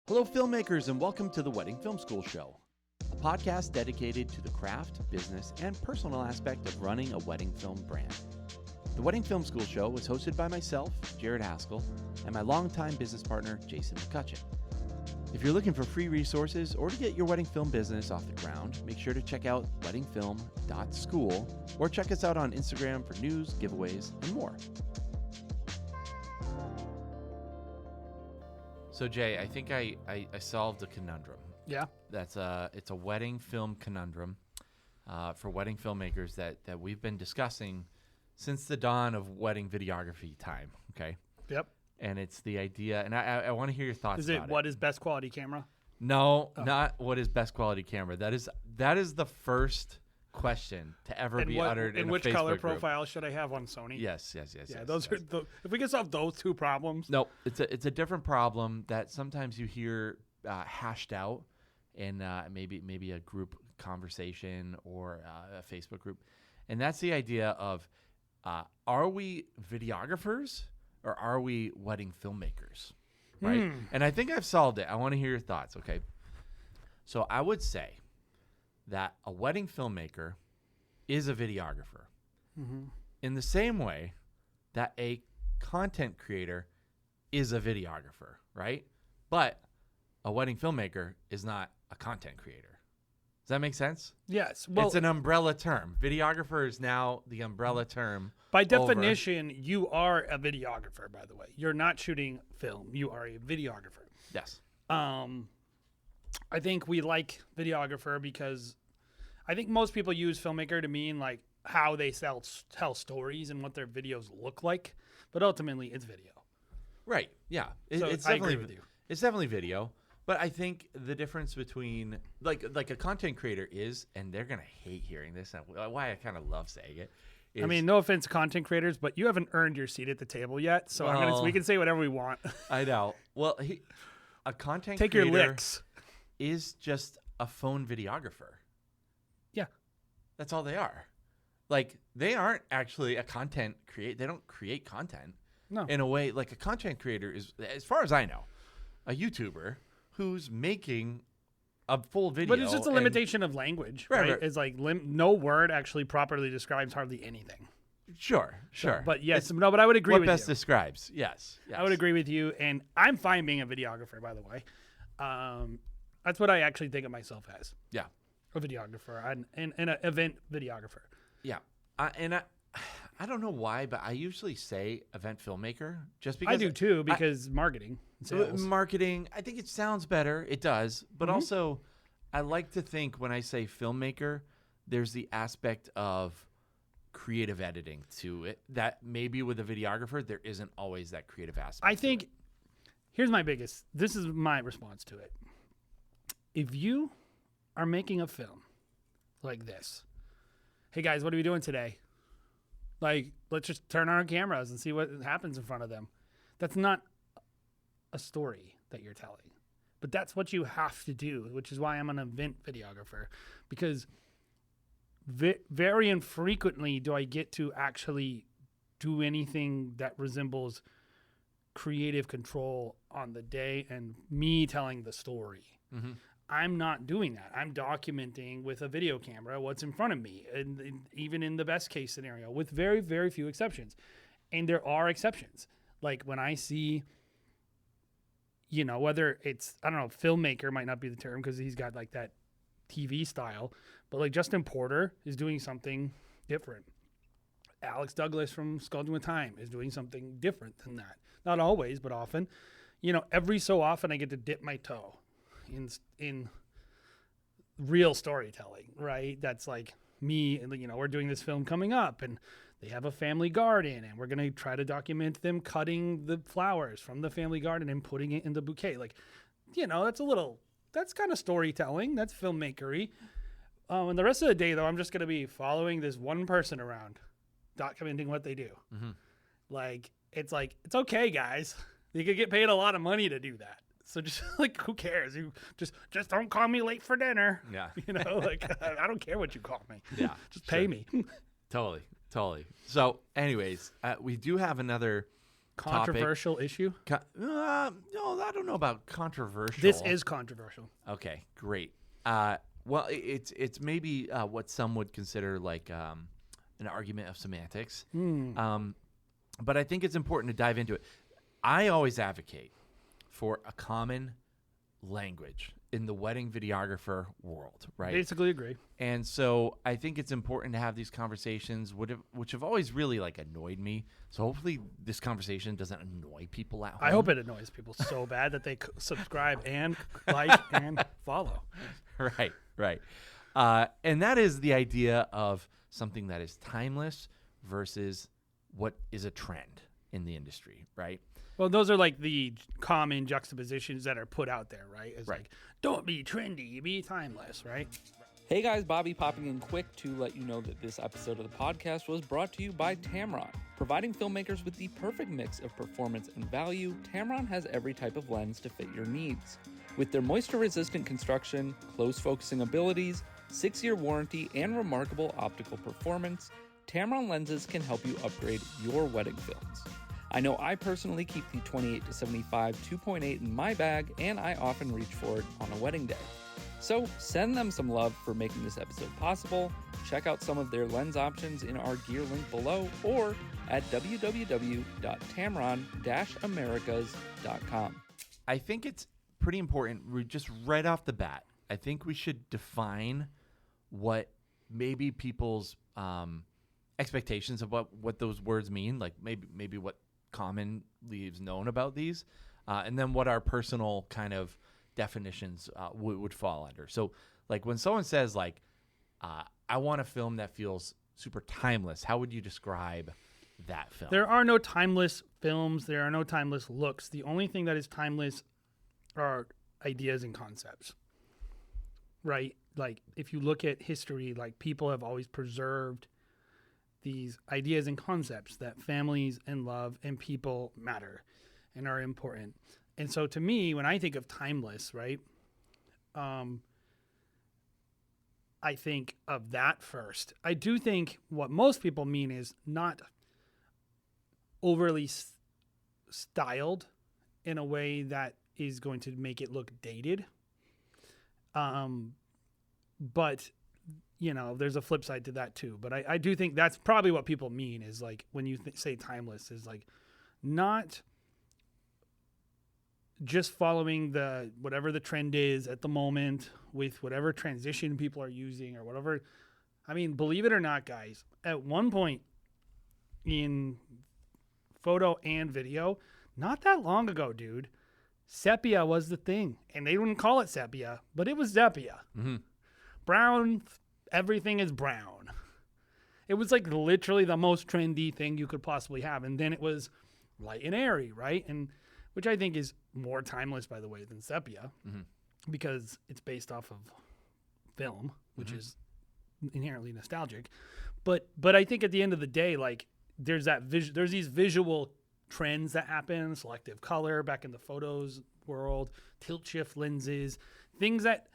Hello, filmmakers, and welcome to the Wedding Film School Show, a podcast dedicated to the craft, business, and personal aspect of running a wedding film brand. The Wedding Film School Show is hosted by myself, Jared Haskell, and my longtime business partner, Jason McCutcheon. If you're looking for free resources or to get your wedding film business off the ground, make sure to check out weddingfilm.school or check us out on Instagram for news, giveaways, and more. So Jay, I think I solved a conundrum. Yeah. It's a wedding film conundrum for wedding filmmakers that we've been discussing since the dawn of wedding videography time. Okay. Yep. And it's the idea, and I want to hear your thoughts. Is it what is best quality camera? No, not what is best quality camera. That is the first question to ever be uttered in a which Facebook color group. profile should I have on Sony? Yes. Yeah, those are if we can solve those two problems. No, it's a different problem that sometimes you hear hashed out in maybe a group conversation or a Facebook group, and that's the idea of are we videographers or are we wedding filmmakers, right? And I think I've solved it. I want to hear your thoughts. Okay, so I would say that a wedding filmmaker is a videographer in the same way that a content creator is a videographer, right? But a wedding filmmaker is not a content creator. Does that make sense? Yes. Well, it's an umbrella term. Videographer is now the umbrella term. By definition, you are a videographer, by the way. You're not shooting film. You are a videographer. Yes. I think we like videographer because I think most people use filmmaker to mean like how they tell stories and what their videos look like, but ultimately it's video. Right. Yeah. It's I definitely agree with you. It's definitely video, but I think the difference between like a content creator is, and they're gonna hate hearing this, and why I kind of love saying it. I mean, no offense to content creators, but you haven't earned your seat at the table yet, so we can say whatever we want. I know. Well, a content Take creator your licks. Is just a phone videographer. Yeah. That's all they are. Like, they aren't actually a content creator. They don't create content. No. In a way, like a content creator is, as far as I know, a YouTuber who's making a full video. But it's just a limitation of language, right? It's like no word actually properly describes hardly anything. Sure. But yes, but I would agree with you. What best describes, yes. I would agree with you, and I'm fine being a videographer, by the way. That's what I actually think of myself as. Yeah. A videographer and an event videographer. Yeah. I don't know why, but I usually say event filmmaker just because. I do too, because marketing. Sales. Marketing, I think it sounds better. It does. But also, I like to think when I say filmmaker, there's the aspect of creative editing to it that maybe with a videographer, there isn't always that creative aspect. I think, this is my response to it. If you are making a film like this, hey guys, what are we doing today? Like, let's just turn on our cameras and see what happens in front of them. That's not a story that you're telling, but that's what you have to do, which is why I'm an event videographer, because very infrequently do I get to actually do anything that resembles creative control on the day and me telling the story. Mm-hmm. I'm not doing that. I'm documenting with a video camera what's in front of me, and even in the best case scenario, with very, very few exceptions. And there are exceptions. Like when I see, whether it's, I don't know, filmmaker might not be the term because he's got like that TV style, but like Justin Porter is doing something different. Alex Douglas from Sculpting with Time is doing something different than that. Not always, but often. Every so often I get to dip my toe in real storytelling, right? That's like me, and we're doing this film coming up, and they have a family garden, and we're gonna try to document them cutting the flowers from the family garden and putting it in the bouquet. Like, that's kind of storytelling. That's filmmakery. And the rest of the day, though, I'm just gonna be following this one person around, documenting what they do. Mm-hmm. It's okay, guys. You could get paid a lot of money to do that. So just who cares? You just don't call me late for dinner. Yeah. I don't care what you call me. Yeah. Just pay me. Totally. So anyways, we do have another Controversial issue? No, I don't know about controversial. This is controversial. Okay, great. Well, it's maybe what some would consider like an argument of semantics. But I think it's important to dive into it. I always advocate for a common language in the wedding videographer world, right? Basically agree. And so I think it's important to have these conversations, which have always really like annoyed me. So hopefully this conversation doesn't annoy people at home. I hope it annoys people so bad that they subscribe and like and follow. Right. And that is the idea of something that is timeless versus what is a trend in the industry, right? Well, those are like the common juxtapositions that are put out there, right? It's Right. like, don't be trendy, be timeless, right? Hey guys, Bobby popping in quick to let you know that this episode of the podcast was brought to you by Tamron. Providing filmmakers with the perfect mix of performance and value, Tamron has every type of lens to fit your needs. With their moisture-resistant construction, close focusing abilities, 6-year warranty, and remarkable optical performance, Tamron lenses can help you upgrade your wedding films. I know I personally keep the 28-75 2.8 in my bag, and I often reach for it on a wedding day. So send them some love for making this episode possible. Check out some of their lens options in our gear link below or at www.tamron-americas.com. I think it's pretty important, just right off the bat, I think we should define what maybe people's expectations of what those words mean, like maybe what commonly is known about these, and then what our personal kind of definitions would fall under. So like when someone says like, I want a film that feels super timeless, how would you describe that film? There are no timeless films. There are no timeless looks. The only thing that is timeless are ideas and concepts, right? Like if you look at history, like people have always preserved these ideas and concepts that families and love and people matter and are important. And so to me, when I think of timeless, right, I think of that first. I do think what most people mean is not overly styled in a way that is going to make it look dated. But you know, there's a flip side to that too. But I do think that's probably what people mean is like when you say timeless is like not just following the whatever the trend is at the moment with whatever transition people are using or whatever. I mean, believe it or not, guys, at one point in photo and video, not that long ago, dude, sepia was the thing. And they wouldn't call it sepia, but it was sepia. Mm-hmm. Brown, everything is brown. It was like literally the most trendy thing you could possibly have. And then it was light and airy, right? And which I think is more timeless, by the way, than sepia, because it's based off of film, which is inherently nostalgic. But I think at the end of the day, like there's there's these visual trends that happen, selective color back in the photos world, tilt shift lenses, things that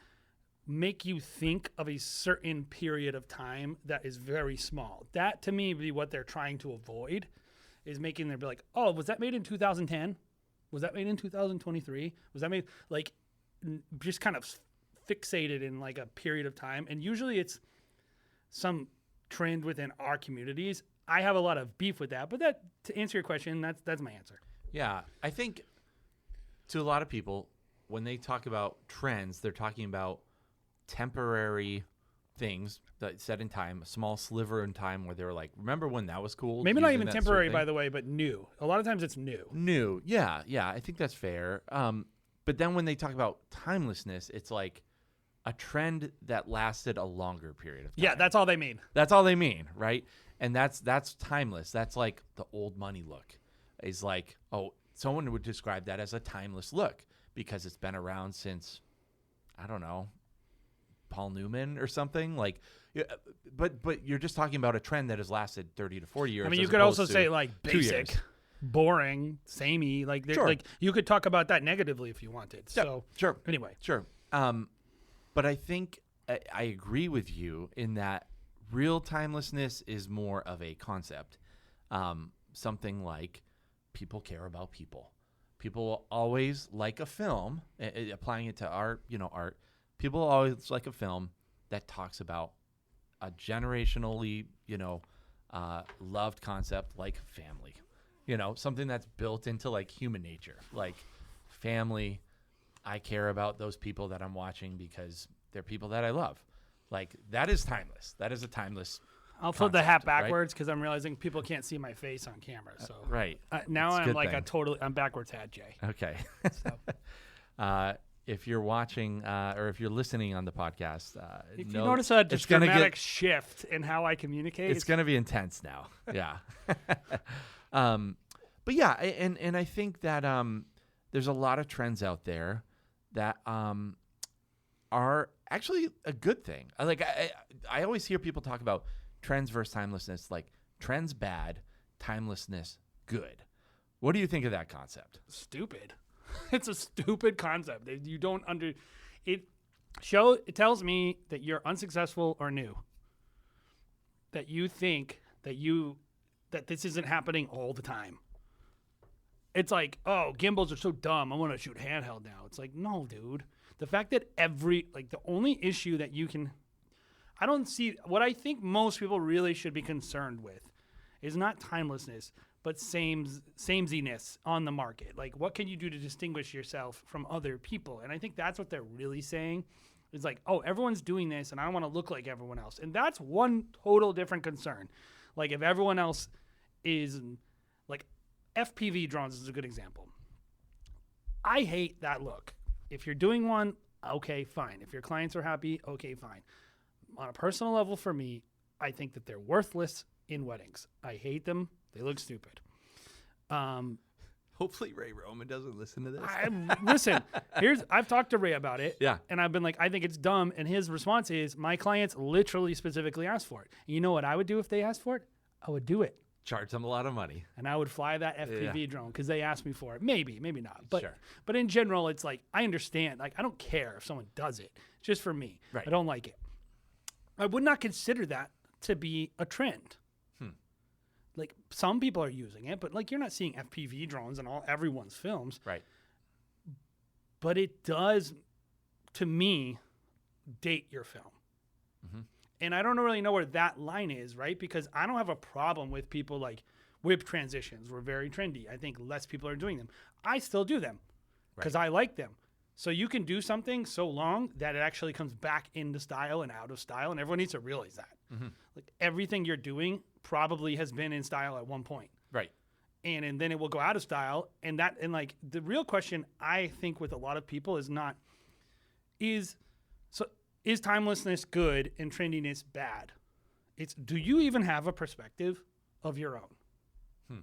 make you think of a certain period of time that is very small. That to me would be what they're trying to avoid, is making them be like, oh, was that made in 2010? Was that made in 2023? Was that made like just kind of fixated in like a period of time? And usually it's some trend within our communities. I have a lot of beef with that, but that to answer your question, that's my answer. Yeah, I think to a lot of people, when they talk about trends, they're talking about temporary things that set in time, a small sliver in time where they were like, remember when that was cool? Maybe not Using even that temporary, sort of by thing. the way, but new. A lot of times it's new. New. Yeah, I think that's fair. But then when they talk about timelessness, it's like a trend that lasted a longer period of time. Yeah, that's all they mean. That's all they mean, right? And that's timeless. That's like the old money look. Is like, oh, someone would describe that as a timeless look because it's been around since, I don't know, Paul Newman or something. Like, but you're just talking about a trend that has lasted 30 to 40 years. I mean, you as could also opposed say to like 2 years. basic, boring, samey. Like, Sure. like you could talk about that negatively if you wanted. Yeah, So sure. anyway, Sure. But I think I agree with you in that real timelessness is more of a concept. Something like people care about people. People will always like a film, applying it to art, art. People always like a film that talks about a generationally, loved concept like family. Something that's built into like human nature, like family. I care about those people that I'm watching because they're people that I love. Like, that is timeless. That is a timeless I'll flip the hat right? backwards because I'm realizing people can't see my face on camera. So right. Now It's a I'm good like thing. I'm backwards hat, Jay. Okay. So. If you're watching or if you're listening on the podcast, If you notice a dramatic shift in how I communicate, it's going to be intense now. Yeah. But yeah, and I think that there's a lot of trends out there that are actually a good thing. I always hear people talk about trends versus timelessness, like trends bad, timelessness good. What do you think of that concept? Stupid. It's a stupid concept. You don't it tells me that you're unsuccessful or new. That you think that this isn't happening all the time. It's like, oh, gimbals are so dumb. I want to shoot handheld now. It's like, no, dude. The fact that the only issue that you can, I don't see, what I think most people really should be concerned with is not timelessness, but samesiness on the market. Like, what can you do to distinguish yourself from other people? And I think that's what they're really saying. It's like, oh, everyone's doing this, and I want to look like everyone else. And that's one total different concern. Like, if everyone else is, like, FPV drones is a good example. I hate that look. If you're doing one, okay, fine. If your clients are happy, okay, fine. On a personal level, for me, I think that they're worthless in weddings. I hate them. They look stupid. Hopefully Ray Roman doesn't listen to this. Listen, I've talked to Ray about it. Yeah. And I've been like, I think it's dumb. And his response is, my clients literally specifically asked for it. And you know what I would do if they asked for it? I would do it. Charge them a lot of money. And I would fly that FPV drone because they asked me for it. Maybe not. But Sure. But in general, it's like, I understand. Like, I don't care if someone does it. Just for me. Right. I don't like it. I would not consider that to be a trend. Like, some people are using it, but like, you're not seeing FPV drones in everyone's films. Right. But it does, to me, date your film. Mm-hmm. And I don't really know where that line is, right? Because I don't have a problem with people like whip transitions. We're very trendy. I think less people are doing them. I still do them because I like them. So you can do something so long that it actually comes back into style and out of style, and everyone needs to realize that. Mm-hmm. Like, everything you're doing probably has been in style at one point. Right. And then it will go out of style. And like, the real question I think with a lot of people is not, is timelessness good and trendiness bad? It's, do you even have a perspective of your own?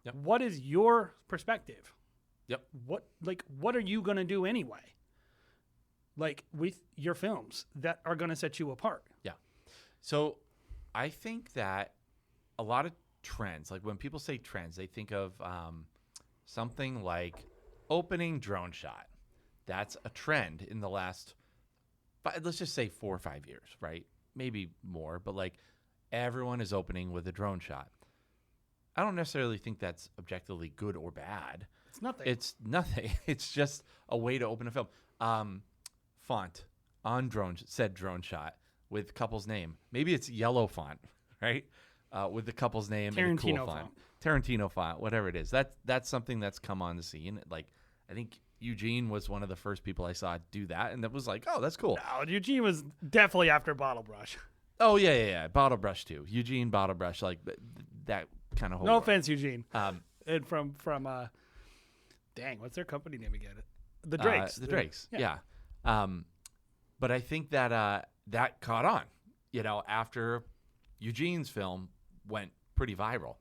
Yep. What is your perspective? Yep. What are you going to do anyway? Like, with your films that are going to set you apart? Yeah. So I think that a lot of trends, like when people say trends, they think of something like opening drone shot. That's a trend in the last, let's just say 4 or 5 years, right? Maybe more, but like, everyone is opening with a drone shot. I don't necessarily think that's objectively good or bad. It's nothing. It's nothing. It's just a way to open a film. Font on said drone shot with couple's name. Maybe it's yellow font, right? With the couple's name and a cool font. Tarantino font, whatever it is. That's something that's come on the scene. Like, I think Eugene was one of the first people I saw do that, and that was like, oh, that's cool. No, Eugene was definitely after Bottle Brush. Oh, yeah. Bottle Brush, too. Eugene, Bottle Brush, like that kind of whole No world. offense, Eugene. And from dang, what's their company name again? The Drakes. The Drakes, yeah. But I think that that caught on, after Eugene's film went pretty viral.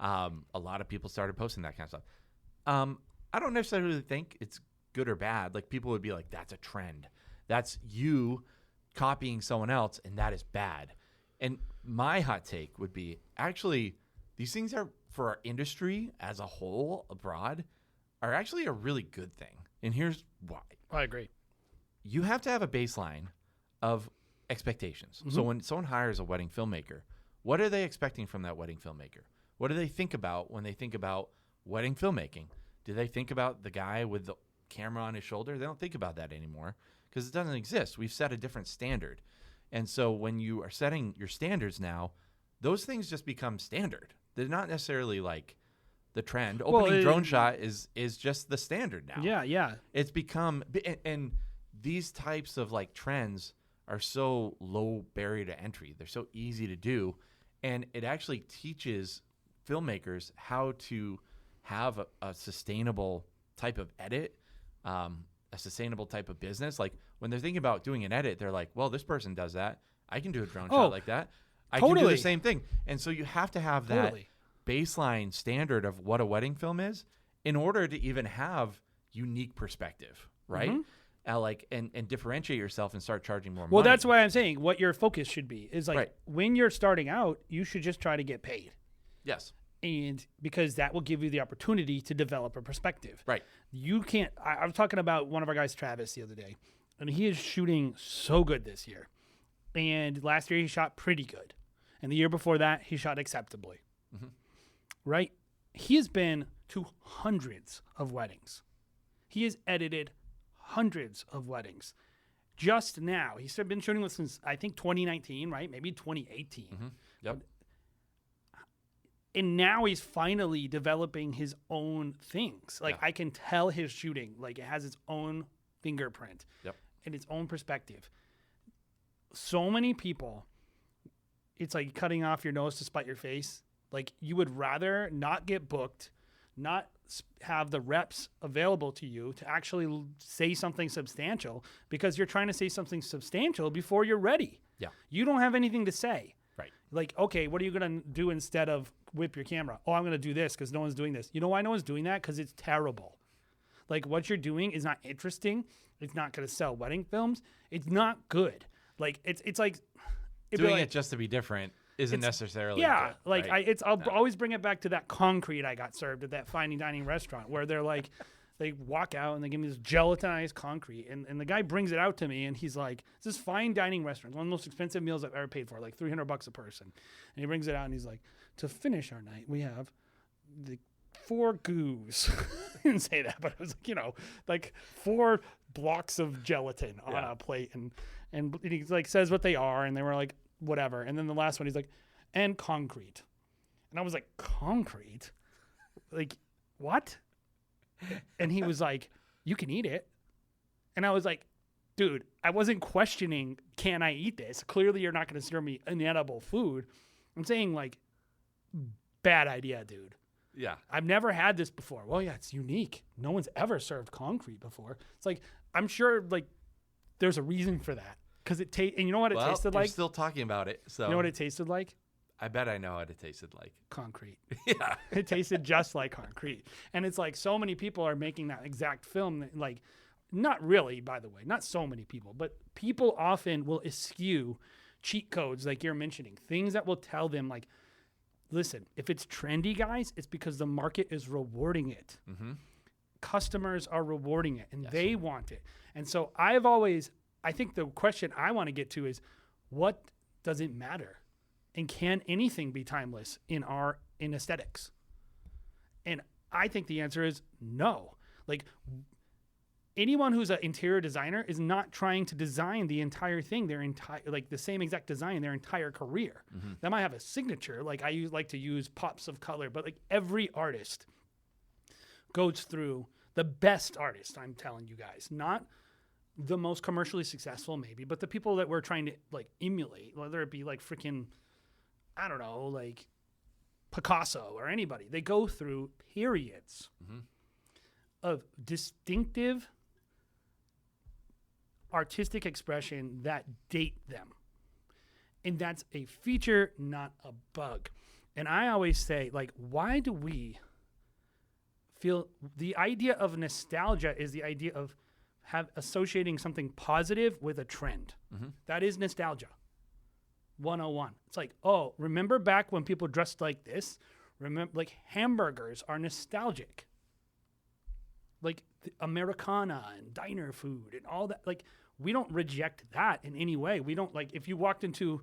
A lot of people started posting that kind of stuff. I don't necessarily think it's good or bad. Like, people would be like, that's a trend. That's you copying someone else, and that is bad. And my hot take would be, actually, these things are, for our industry as a whole abroad, are actually a really good thing. And here's why. I agree. You have to have a baseline of expectations. Mm-hmm. So when someone hires a wedding filmmaker, what are they expecting from that wedding filmmaker? What do they think about when they think about wedding filmmaking. Do they think about the guy with the camera on his shoulder? They don't think about that anymore because it doesn't exist. We've set a different standard. And so when you are setting your standards now, those things just become standard. They're not necessarily like the trend. Opening drone shot is just the standard now. Yeah. It's become, and these types of like trends are so low barrier to entry. They're so easy to do. And it actually teaches filmmakers how to have a sustainable type of edit, a sustainable type of business. Like when they're thinking about doing an edit, they're like, well, this person does that. I can do a drone shot like that. I can do the same thing. And so you have to have that baseline standard of what a wedding film is in order to even have unique perspective, right? Mm-hmm. And differentiate yourself and start charging more money. Well, that's why I'm saying what your focus should be is like when you're starting out, you should just try to get paid. Yes. And because that will give you the opportunity to develop a perspective. Right. You can't, I was talking about one of our guys, Travis, the other day, and he is shooting so good this year. And last year he shot pretty good. And the year before that, he shot acceptably. Mm-hmm. Right? He has been to hundreds of weddings. He has edited hundreds of weddings. Just now, he's been shooting with since, I think, 2019, right? Maybe 2018. Mm-hmm. Yep. And now he's finally developing his own things. Like, Yeah. I can tell his shooting. Like, it has its own fingerprint and its own perspective. So many people, it's like cutting off your nose to spite your face. Like, you would rather not get booked, not have the reps available to you to actually say something substantial because you're trying to say something substantial before you're ready. Yeah. You don't have anything to say. Right. Like, okay, what are you going to do instead of whip your camera? Oh, I'm going to do this because no one's doing this. You know why no one's doing that? Because it's terrible. Like, what you're doing is not interesting. It's not going to sell wedding films. It's not good. Like, it's like... Doing it just to be different isn't necessarily good, like right? I'll always bring it back to that concrete I got served at that fine dining restaurant where they're like, they walk out and they give me this gelatinized concrete and the guy brings it out to me and he's like, it's this fine dining restaurant, one of the most expensive meals I've ever paid for, like $300 a person. And he brings it out and he's like, to finish our night, we have the 4 goos. He didn't say that, but it was like, like 4 blocks of gelatin on a plate and he like says what they are and they were like, whatever. And then the last one, he's like, and concrete. And I was like, concrete? Like, what? And he was like, you can eat it. And I was like, dude, I wasn't questioning, can I eat this? Clearly, you're not going to serve me inedible food. I'm saying, like, bad idea, dude. Yeah. I've never had this before. Well, yeah, it's unique. No one's ever served concrete before. It's like, I'm sure, like, there's a reason for that. Because it tastes, and you know what it tasted like? We're still talking about it. So you know what it tasted like? I bet I know what it tasted like. Concrete. Yeah. It tasted just like concrete. And it's like so many people are making that exact film. That, like, not really, by the way, not so many people, but people often will eschew cheat codes like you're mentioning, things that will tell them, like, listen, if it's trendy, guys, it's because the market is rewarding it. Mm-hmm. Customers are rewarding it, and they want it. And so I think the question I want to get to is, what does it matter? And can anything be timeless in aesthetics? And I think the answer is no. Like, anyone who's an interior designer is not trying to design the entire thing, like the same exact design their entire career. Mm-hmm. That might have a signature. Like, I like to use pops of color, but like every artist goes through, the best artist, I'm telling you guys, not the most commercially successful maybe, but the people that we're trying to like emulate, whether it be like freaking, I don't know, like Picasso or anybody, they go through periods of distinctive artistic expression that date them. And that's a feature, not a bug. And I always say, like, why do we feel the idea of nostalgia is the idea of associating something positive with a trend. Mm-hmm. That is nostalgia 101. It's like, oh, remember back when people dressed like this? Remember, like, hamburgers are nostalgic. Like Americana and diner food and all that. Like, we don't reject that in any way. We don't, like, if you walked into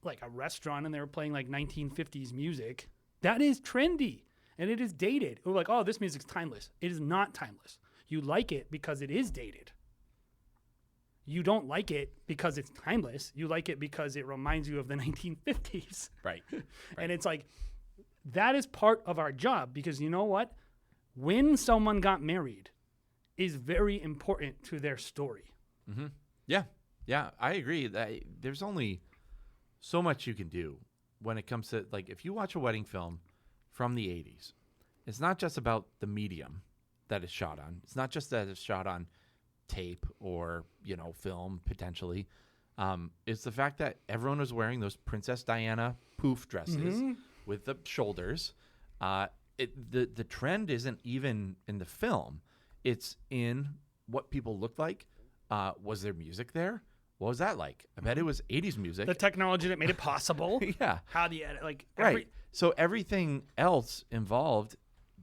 like a restaurant and they were playing like 1950s music, that is trendy. and it is dated. We're like, oh, this music's timeless. It is not timeless. You like it because it is dated. You don't like it because it's timeless. You like it because it reminds you of the 1950s. Right. And it's like, that is part of our job, because you know what? When someone got married is very important to their story. Mm-hmm. Yeah, I agree. There's only so much you can do when it comes to, like, if you watch a wedding film from the 80s, it's not just about the medium that it's shot on. It's not just that it's shot on tape or, film potentially. It's the fact that everyone was wearing those Princess Diana poof dresses with the shoulders. The trend isn't even in the film. It's in what people looked like. Was there music there? What was that like? I bet it was 80s music. The technology that made it possible. Yeah. How the edit, right. So everything else involved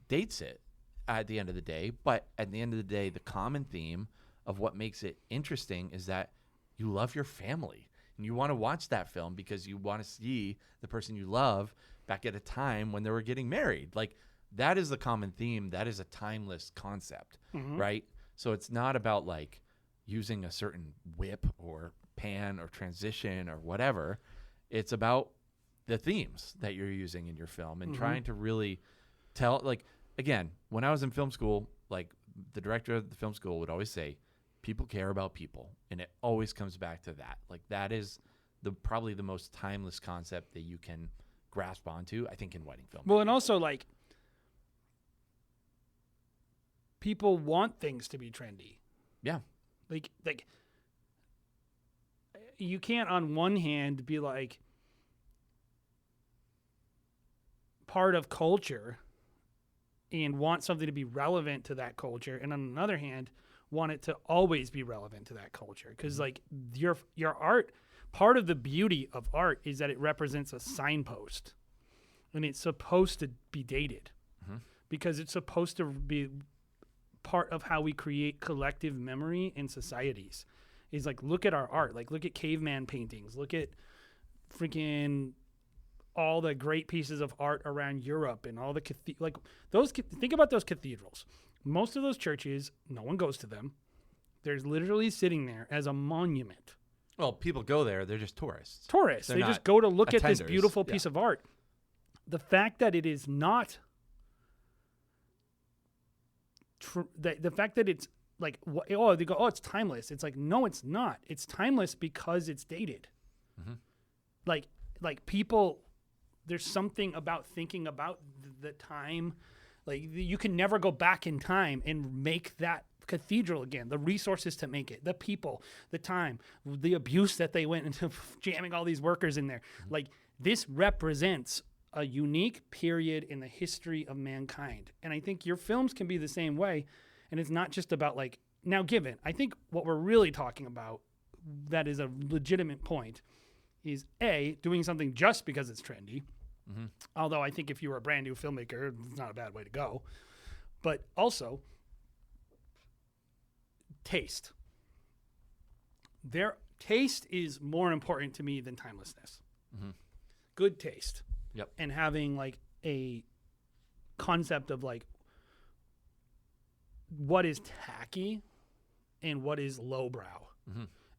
dates it at the end of the day. But at the end of the day, the common theme of what makes it interesting is that you love your family. And you want to watch that film because you want to see the person you love back at a time when they were getting married. Like, that is the common theme. That is a timeless concept, right? So it's not about, like, using a certain whip or pan or transition or whatever. It's about the themes that you're using in your film and trying to really tell, like, again, when I was in film school, like, the director of the film school would always say, people care about people. And it always comes back to that. Like, that is probably the most timeless concept that you can grasp onto, I think, in wedding film. Well, and also, like, people want things to be trendy. Yeah. Like you can't on one hand be like part of culture and want something to be relevant to that culture, and on the other hand want it to always be relevant to that culture, because like your art, part of the beauty of art is that it represents a signpost, and it's supposed to be dated because it's supposed to be part of how we create collective memory in societies. Is like, look at our art, like look at caveman paintings, look at freaking all the great pieces of art around Europe and all the like those. Think about those cathedrals. Most of those churches, no one goes to them. They're literally sitting there as a monument. Well, people go there; they're just tourists. They just go to look attenders. At this beautiful piece of art. The fact that it is not. The fact that it's like, they go, it's timeless. It's like, no, it's not. It's timeless because it's dated. Like people, there's something about thinking about the time. Like, you can never go back in time and make that cathedral again. The resources to make it, the people, the time, the abuse that they went into jamming all these workers in there. Like, this represents a unique period in the history of mankind. And I think your films can be the same way. And it's not just about, like, now given, I think what we're really talking about that is a legitimate point is A, doing something just because it's trendy. Although I think if you were a brand new filmmaker, it's not a bad way to go. But also taste. Their taste is more important to me than timelessness. Good taste. Yep. And having like a concept of like what is tacky and what is lowbrow.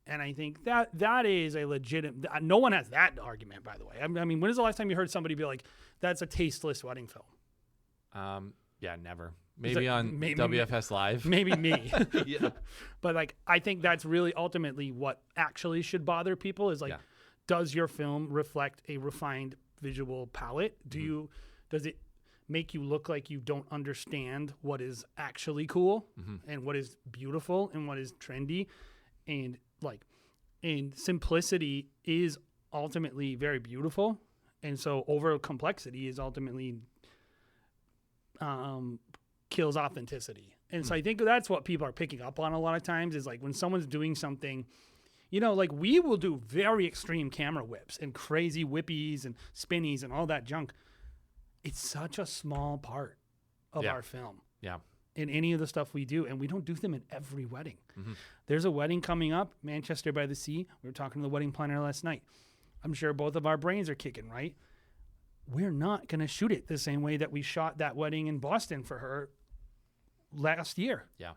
And I think that is a legitimate. No one has that argument, by the way. I mean, when is the last time you heard somebody be like, "That's a tasteless wedding film"? Yeah, never. Maybe on WFS Live. Maybe me. Yeah. But like, I think that's really ultimately what actually should bother people is like, does your film reflect a refined visual palette? Does it make you look like you don't understand what is actually cool and what is beautiful and what is trendy? And simplicity is ultimately very beautiful, and so over complexity is ultimately kills authenticity. And so I think that's what people are picking up on a lot of times is like when someone's doing something, like we will do very extreme camera whips and crazy whippies and spinnies and all that junk. It's such a small part of our film. Yeah. In any of the stuff we do, and we don't do them in every wedding. There's a wedding coming up, Manchester by the Sea. We were talking to the wedding planner last night. I'm sure both of our brains are kicking, right? we're not going to shoot it the same way that we shot that wedding in Boston for her last year. Yeah.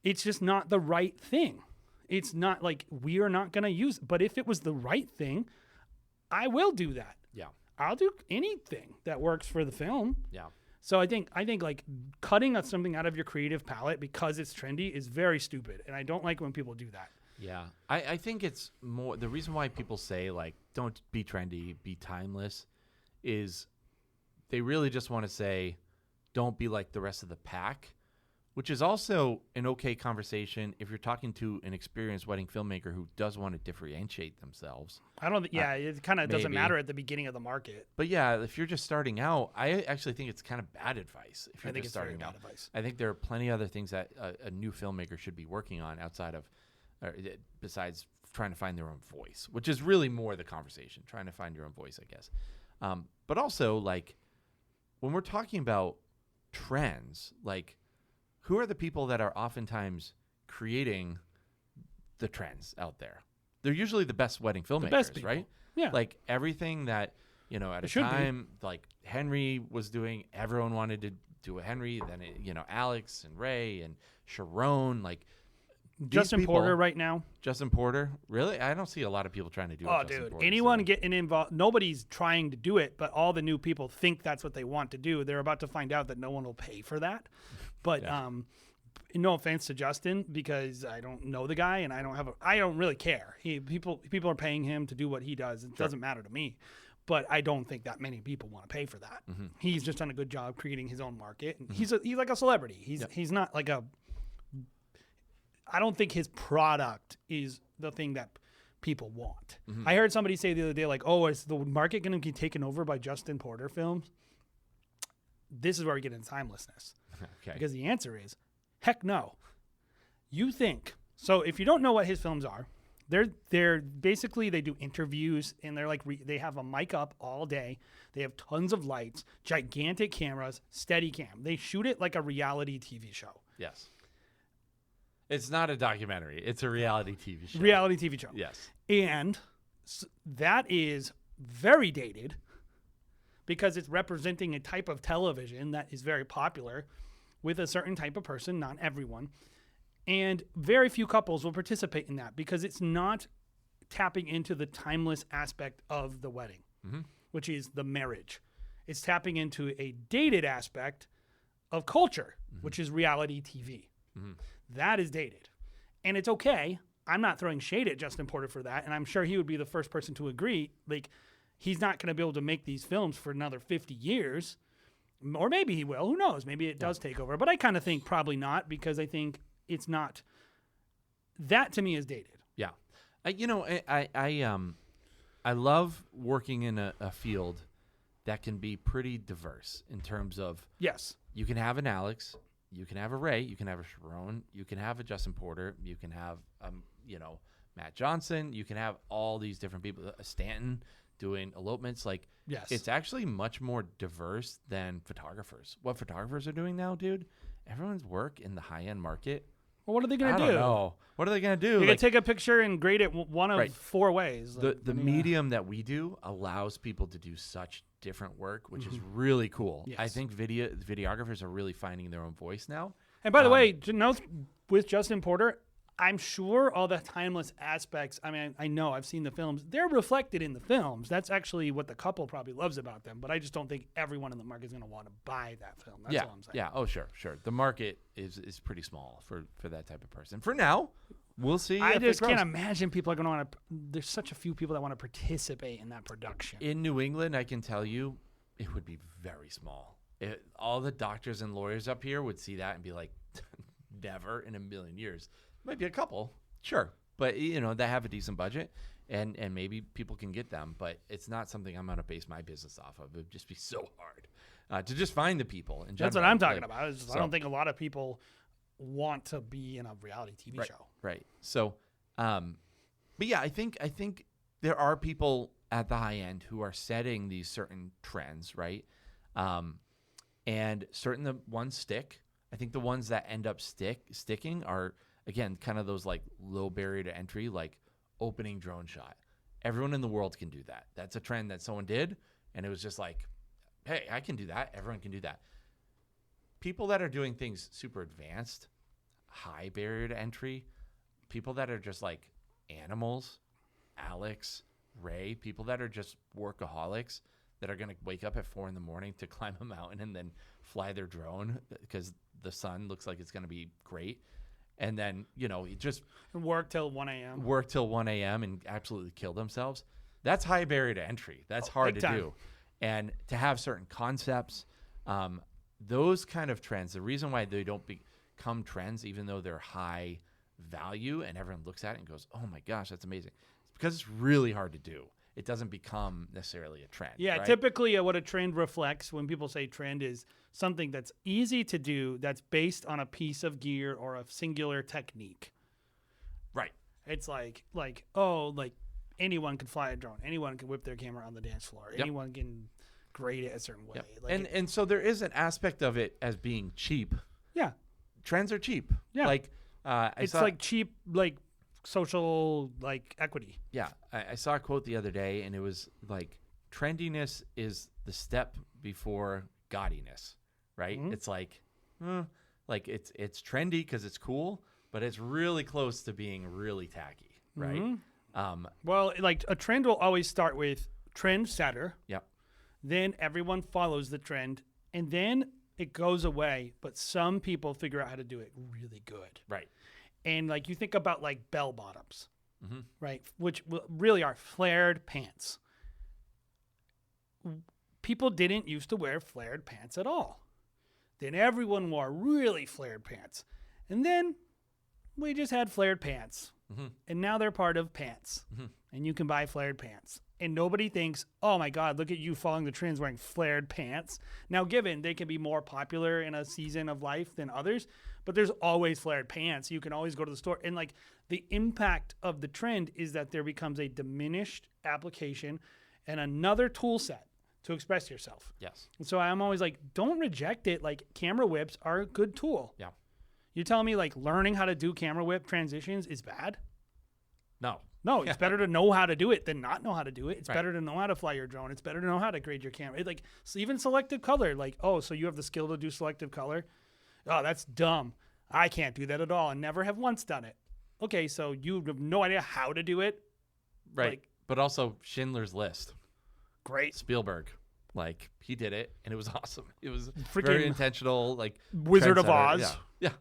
It's just not the right thing. It's not like we are not going to use it. But if it was the right thing, I will do that. Yeah. I'll do anything that works for the film. Yeah. So I think like cutting something out of your creative palette because it's trendy is very stupid. And I don't like when people do that. Yeah. I think it's more the reason why people say like don't be trendy, be timeless is they really just want to say don't be like the rest of the pack, which is also an okay conversation if you're talking to an experienced wedding filmmaker who does want to differentiate themselves. I don't it kind of doesn't maybe. matter at the beginning of the market. But yeah, if you're just starting out, I actually think it's kind of bad advice if you're think just it's starting very out. bad advice. I think there are plenty of other things that a new filmmaker should be working on outside of, besides trying to find their own voice, which is really more the conversation, trying to find your own voice, I guess. But also, like, when we're talking about trends, like, who are the people that are oftentimes creating the trends out there? They're usually the best wedding filmmakers, right? Yeah. Like everything that, at a time, like Henry was doing, everyone wanted to do a Henry. Then, Alex and Ray and Sharon, like Justin Porter right now. Justin Porter? Really? I don't see a lot of people trying to do it. Oh, dude. Anyone getting involved, nobody's trying to do it, but all the new people think that's what they want to do. They're about to find out that no one will pay for that. But no offense to Justin, because I don't know the guy and I don't really care. People are paying him to do what he does. It doesn't matter to me. But I don't think that many people want to pay for that. Mm-hmm. He's just done a good job creating his own market. And he's like a celebrity. He's not like I don't think his product is the thing that people want. Mm-hmm. I heard somebody say the other day, like, oh, is the market going to be taken over by Justin Porter films? This is where we get into timelessness. Okay. Because the answer is, heck no. You think. So if you don't know what his films are, they're basically, they do interviews and they're like, they have a mic up all day. They have tons of lights, gigantic cameras, steady cam. They shoot it like a reality TV show. Yes. It's not a documentary. It's a reality TV show. Reality TV show. Yes. And that is very dated because it's representing a type of television that is very popular with a certain type of person, not everyone. And very few couples will participate in that because it's not tapping into the timeless aspect of the wedding, which is the marriage. It's tapping into a dated aspect of culture, which is reality TV. Mm-hmm. That is dated. And it's okay. I'm not throwing shade at Justin Porter for that. And I'm sure he would be the first person to agree. Like, he's not going to be able to make these films for another 50 years. Or maybe he will. Who knows? Maybe it does take over. But I kind of think probably not, because I think it's not. That to me is dated. Yeah. I love working in a field that can be pretty diverse in terms of. Yes. You can have an Alex. You can have a Ray, you can have a Sharon, you can have a Justin Porter, you can have, Matt Johnson, you can have all these different people, a Stanton doing elopements. Like, yes. It's actually much more diverse than photographers. What photographers are doing now, dude, everyone's work in the high-end market. Well, what are they going to do? I don't know. What are they going to do? You're going to take a picture and grade it one of four ways. The medium that we do allows people to do such different work, which is really cool. Yes. I think videographers are really finding their own voice now. And by the way, to note with Justin Porter, I'm sure all the timeless aspects, I mean, I know I've seen the films. They're reflected in the films. That's actually what the couple probably loves about them. But I just don't think everyone in the market is going to want to buy that film. That's all I'm saying. Yeah. Oh, sure. The market is pretty small for that type of person. For now, we'll see. I just can't imagine people are going to want to. There's such a few people that want to participate in that production. In New England, I can tell you, it would be very small. All the doctors and lawyers up here would see that and be like, never in a million years. Might be a couple, sure, but they have a decent budget, and maybe people can get them. But it's not something I'm going to base my business off of. It would just be so hard to just find the people. In general. That's what I'm talking about. I don't think a lot of people want to be in a reality TV show. Right. So, but yeah, I think there are people at the high end who are setting these certain trends, right? And certain the ones stick. I think the ones that end up sticking are, again, kind of those like low barrier to entry, like opening drone shot. everyone in the world can do that. That's a trend that someone did, and it was just like, hey, I can do that. Everyone can do that. People that are doing things super advanced, high barrier to entry, people that are just like animals, Alex, Ray, people that are just workaholics that are going to wake up at 4 a.m. to climb a mountain and then fly their drone because the sun looks like it's going to be great. And then, just work till 1 a.m. Work till 1 a.m. and absolutely kill themselves. That's high barrier to entry. That's hard to do. And to have certain concepts, those kind of trends, the reason why they don't become trends, even though they're high value and everyone looks at it and goes, oh my gosh, that's amazing. It's because it's really hard to do. It doesn't become necessarily a trend. Yeah, right? Typically what a trend reflects when people say trend is something that's easy to do that's based on a piece of gear or a singular technique. Right. It's like anyone can fly a drone. Anyone can whip their camera on the dance floor. Yep. Anyone can grade it a certain way. Yep. And so there is an aspect of it as being cheap. Yeah. Trends are cheap. Yeah. It's like cheap, like social, like equity. Yeah. I saw a quote the other day, and it was like, trendiness is the step before gaudiness, right? Mm-hmm. It's like it's trendy because it's cool, but it's really close to being really tacky, right? Mm-hmm. Well, like a trend will always start with trend setter. Yep. Then everyone follows the trend, and then it goes away, but some people figure out how to do it really good. Right. And like you think about like bell bottoms, mm-hmm. right? Which really are flared pants. People didn't used to wear flared pants at all. Then everyone wore really flared pants. And then we just had flared pants. Mm-hmm. And now they're part of pants. Mm-hmm. And you can buy flared pants. And nobody thinks, oh my God, look at you following the trends wearing flared pants. Now, given they can be more popular in a season of life than others, but there's always flared pants. You can always go to the store. And like the impact of the trend is that there becomes a diminished application and another tool set to express yourself. Yes. And so I'm always like, don't reject it. Like camera whips are a good tool. Yeah. You're telling me like learning how to do camera whip transitions is bad? No, it's better to know how to do it than not know how to do it. It's right. better to know how to fly your drone. It's better to know how to grade your camera. Even selective color, like, oh, so you have the skill to do selective color? Oh, that's dumb. I can't do that at all and never have once done it. Okay, so you have no idea how to do it? Right. Like, but also Schindler's List. Great. Spielberg. Like, he did it, and it was awesome. It was Freaking very intentional. Like Wizard of trendsetter. Oz. Yeah.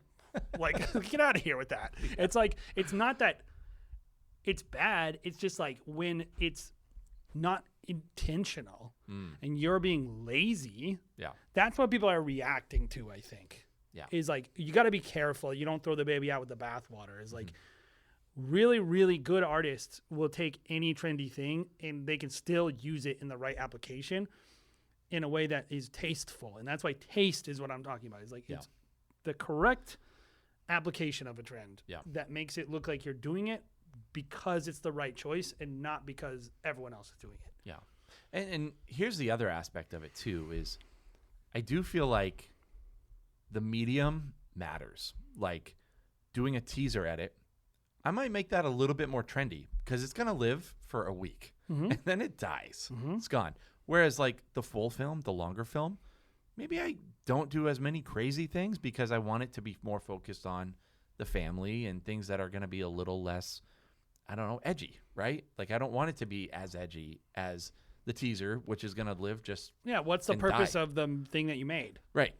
Like, get out of here with that. It's like, it's not that it's bad. It's just like when it's not intentional and you're being lazy, that's what people are reacting to, I think. Yeah. Is like, you got to be careful. You don't throw the baby out with the bathwater. It's like really, really good artists will take any trendy thing and they can still use it in the right application in a way that is tasteful. And that's why taste is what I'm talking about. It's like it's the correct application of a trend that makes it look like you're doing it because it's the right choice and not because everyone else is doing it. Yeah. And here's the other aspect of it too is I do feel like the medium matters. Like doing a teaser edit, I might make that a little bit more trendy because it's going to live for a week and then it dies. It's gone. Whereas like the full film, the longer film, maybe I don't do as many crazy things because I want it to be more focused on the family and things that are going to be a little less, I don't know, edgy, right? Like I don't want it to be as edgy as the teaser, which is going to live just what's the purpose of the thing that you made? Right.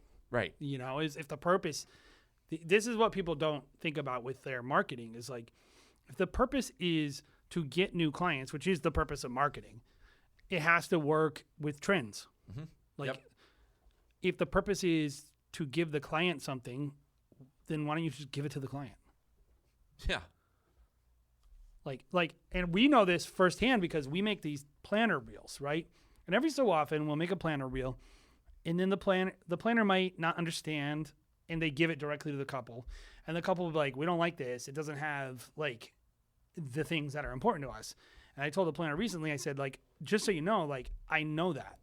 You know, is if the purpose, this is what people don't think about with their marketing is like, if the purpose is to get new clients, which is the purpose of marketing, it has to work with trends. Like if the purpose is to give the client something, then why don't you just give it to the client? Yeah. Like, and we know this firsthand because we make these planner reels, right? And every so often we'll make a planner reel, and then the planner might not understand, and they give it directly to the couple, and the couple will be like, "We don't like this. It doesn't have like the things that are important to us." And I told the planner recently, I said, like, just so you know, like, I know that.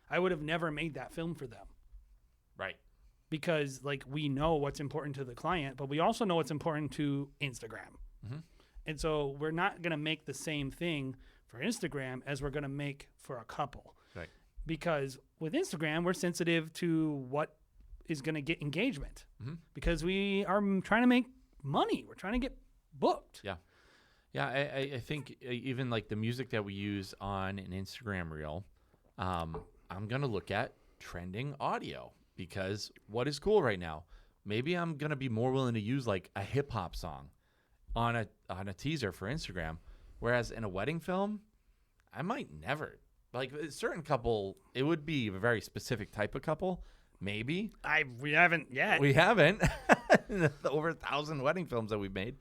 I would have never made that film for them. Right. Because like we know what's important to the client, but we also know what's important to Instagram. And so we're not going to make the same thing for Instagram as we're going to make for a couple. Right. Because with Instagram, we're sensitive to what is going to get engagement because we are trying to make money. We're trying to get booked. Yeah. Yeah, I think even like the music that we use on an Instagram reel, I'm going to look at trending audio because what is cool right now? Maybe I'm going to be more willing to use like a hip hop song on a teaser for Instagram, whereas in a wedding film, I might never. Like a certain couple, it would be a very specific type of couple, maybe. We haven't yet. We haven't. Over 1,000 wedding films that we've made.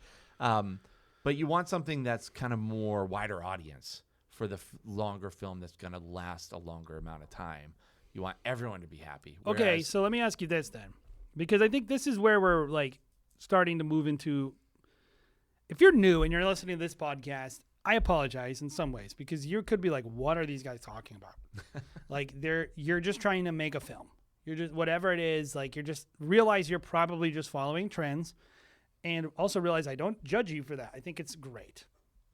But you want something that's kind of more wider audience for the longer film that's going to last a longer amount of time. You want everyone to be happy. Okay, so let me ask you this then. Because I think this is where we're like starting to move into. If you're new and you're listening to this podcast, I apologize in some ways because you could be like, what are these guys talking about? Like you're just trying to make a film. You're just whatever it is, like you're just realize you're probably just following trends. And also realize I don't judge you for that. I think it's great.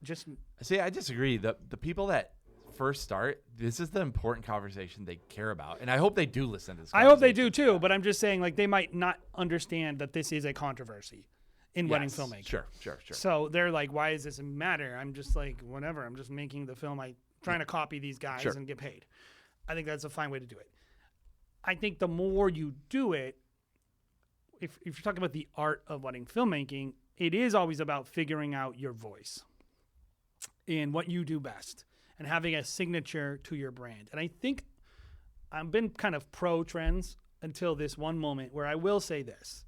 Just see, I disagree. The people that first start, this is the important conversation they care about, and I hope they do listen to this. I hope they do too. But I'm just saying, like, they might not understand that this is a controversy in wedding filmmaking. Sure. So they're like, "Why does this matter?" I'm just like, whatever. I'm just making the film. Trying to copy these guys and get paid. I think that's a fine way to do it. I think the more you do it. If you're talking about the art of wedding filmmaking, it is always about figuring out your voice and what you do best and having a signature to your brand. And I think I've been kind of pro trends until this one moment where I will say this.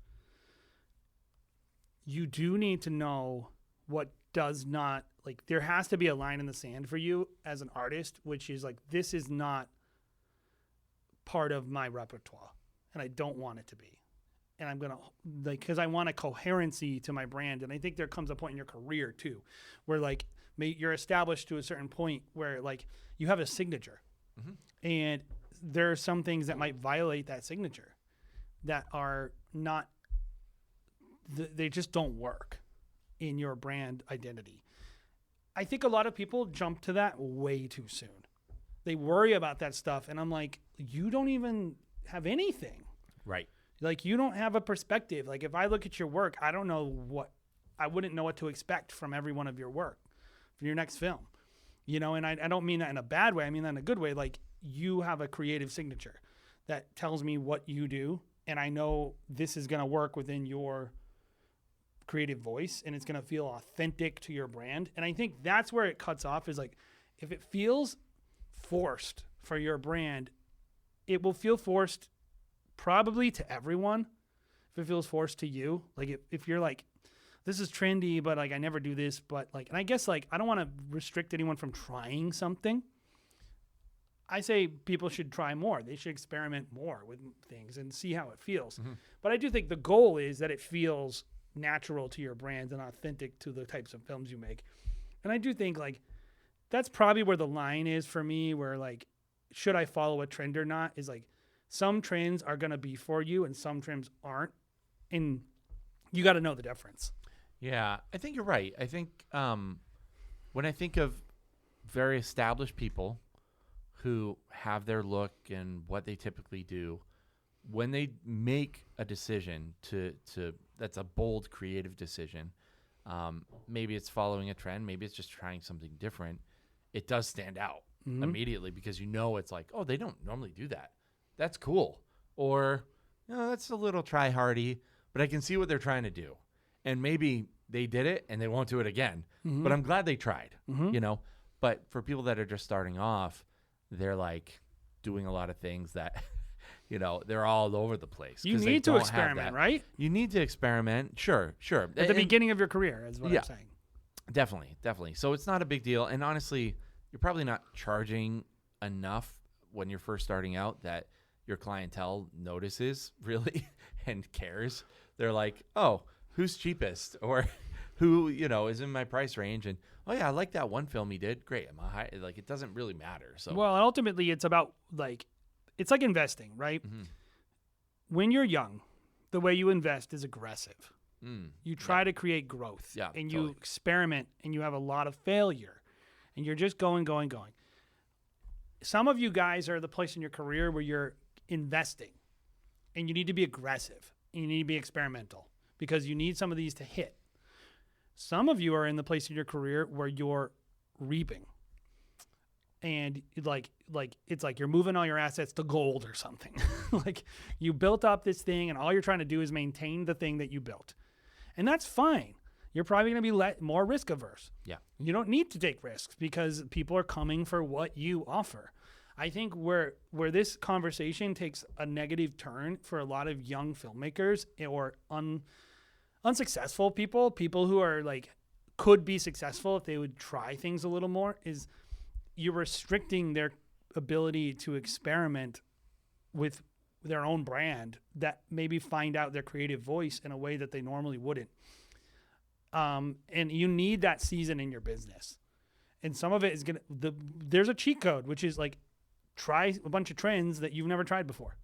You do need to know what does not, like, there has to be a line in the sand for you as an artist, which is like, this is not part of my repertoire and I don't want it to be. And I'm going to, like, because I want a coherency to my brand. And I think there comes a point in your career, too, where, like, you're established to a certain point where, like, you have a signature. And there are some things that might violate that signature that are not, they just don't work in your brand identity. I think a lot of people jump to that way too soon. They worry about that stuff. And I'm like, you don't even have anything. Right. Like, you don't have a perspective. Like, if I look at your work, I wouldn't know what to expect from every one of your work for your next film. You know, and I don't mean that in a bad way. I mean that in a good way. Like, you have a creative signature that tells me what you do, and I know this is going to work within your creative voice, and it's going to feel authentic to your brand. And I think that's where it cuts off is, like, if it feels forced for your brand, it will feel forced probably to everyone. If it feels forced to you, like if you're like, this is trendy, but like I never do this, but like, and I guess like I don't want to restrict anyone from trying something. I say people should try more. They should experiment more with things and see how it feels. But I do think the goal is that it feels natural to your brand and authentic to the types of films you make. And I do think like that's probably where the line is for me, where like, should I follow a trend or not, is like, some trends are going to be for you and some trends aren't. And you got to know the difference. Yeah, I think you're right. I think when I think of very established people who have their look and what they typically do, when they make a decision to that's a bold, creative decision, maybe it's following a trend, maybe it's just trying something different, it does stand out immediately because you know it's like, oh, they don't normally do that. That's cool. Or, that's a little try-hardy, but I can see what they're trying to do. And maybe they did it and they won't do it again. But I'm glad they tried, you know. But for people that are just starting off, they're like doing a lot of things that, they're all over the place. You need to experiment, right? You need to experiment. Sure. At the beginning of your career is what I'm saying. Definitely. So it's not a big deal. And honestly, you're probably not charging enough when you're first starting out that your clientele notices really and cares. They're like, oh, who's cheapest? Or who, is in my price range. And, oh, yeah, I like that one film he did. Great. Like, it doesn't really matter. So, well, ultimately, it's about, like, it's like investing, right? When you're young, the way you invest is aggressive. You try to create growth. Yeah, and totally. you experiment, and you have a lot of failure, and you're just going. Some of you guys are the place in your career where you're investing, and you need to be aggressive, and you need to be experimental because you need some of these to hit. Some of you are in the place in your career where you're reaping, and like it's like you're moving all your assets to gold or something. Like you built up this thing, and all you're trying to do is maintain the thing that you built, and that's fine. You're probably going to be more risk averse. Yeah. You don't need to take risks because people are coming for what you offer. I think where this conversation takes a negative turn for a lot of young filmmakers or unsuccessful people who are like could be successful if they would try things a little more, is you're restricting their ability to experiment with their own brand that maybe find out their creative voice in a way that they normally wouldn't. And you need that season in your business. And some of it is there's a cheat code, which is like, try a bunch of trends that you've never tried before.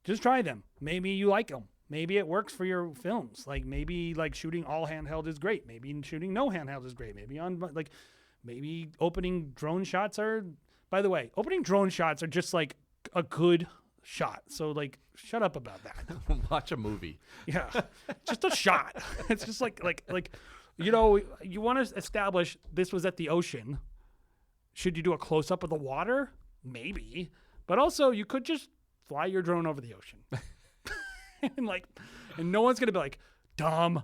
Just try them. Maybe you like them. Maybe it works for your films. Like maybe like shooting all handheld is great. Maybe shooting no handheld is great. Maybe opening drone shots are, by the way, opening drone shots are just like a good shot. So like, shut up about that. Watch a movie. Yeah, just a shot. It's just like, you know, you want to establish this was at the ocean. Should you do a close up of the water? Maybe, but also you could just fly your drone over the ocean, and no one's gonna be like, dumb.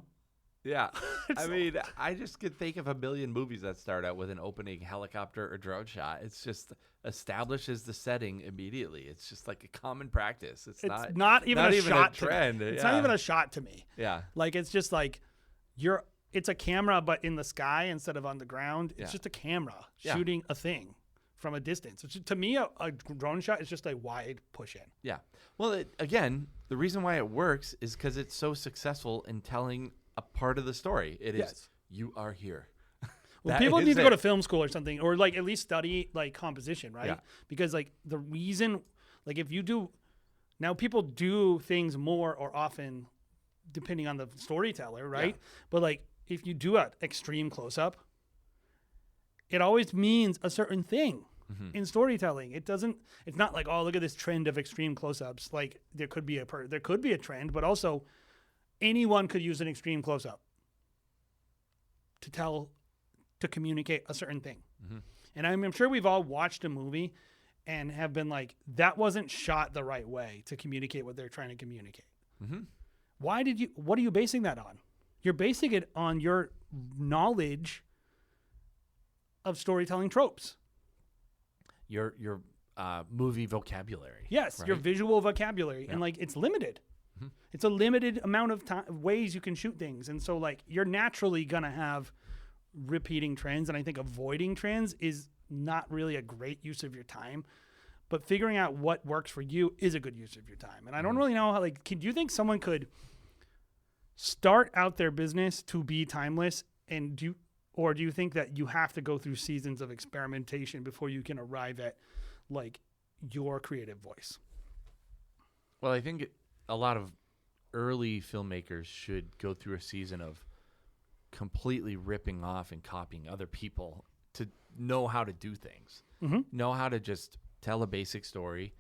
Yeah. I mean, I just could think of a million movies that start out with an opening helicopter or drone shot. It's just establishes the setting immediately. It's just like a common practice. It's not even a shot trend. It's not even a shot to me. Yeah. Like, it's just like it's a camera, but in the sky instead of on the ground. It's just a camera shooting a thing from a distance. Which, to me, a drone shot is just a wide push in. Yeah. Well, again, the reason why it works is because it's so successful in telling a part of the story. It is, you are here. Well, people need to go to film school or something, or like at least study like composition, right? Yeah. Because like the reason, like if you do, now people do things more or often depending on the storyteller, right? Yeah. But like if you do an extreme close up, it always means a certain thing in storytelling. It's not like, oh, look at this trend of extreme close ups. Like there could be a trend, but also anyone could use an extreme close up to communicate a certain thing. And I'm sure we've all watched a movie and have been like, that wasn't shot the right way to communicate what they're trying to communicate. What are you basing that on? You're basing it on your knowledge of storytelling tropes. Your movie vocabulary. Yes, right? your visual vocabulary. And like, it's limited. It's a limited amount of ways you can shoot things. And so like, you're naturally going to have repeating trends, and I think avoiding trends is not really a great use of your time, but figuring out what works for you is a good use of your time. And I don't really know how, like, do you think someone could start out their business to be timeless, and do you think that you have to go through seasons of experimentation before you can arrive at like your creative voice? Well, I think a lot of early filmmakers should go through a season of completely ripping off and copying other people to know how to do things, know how to just tell a basic story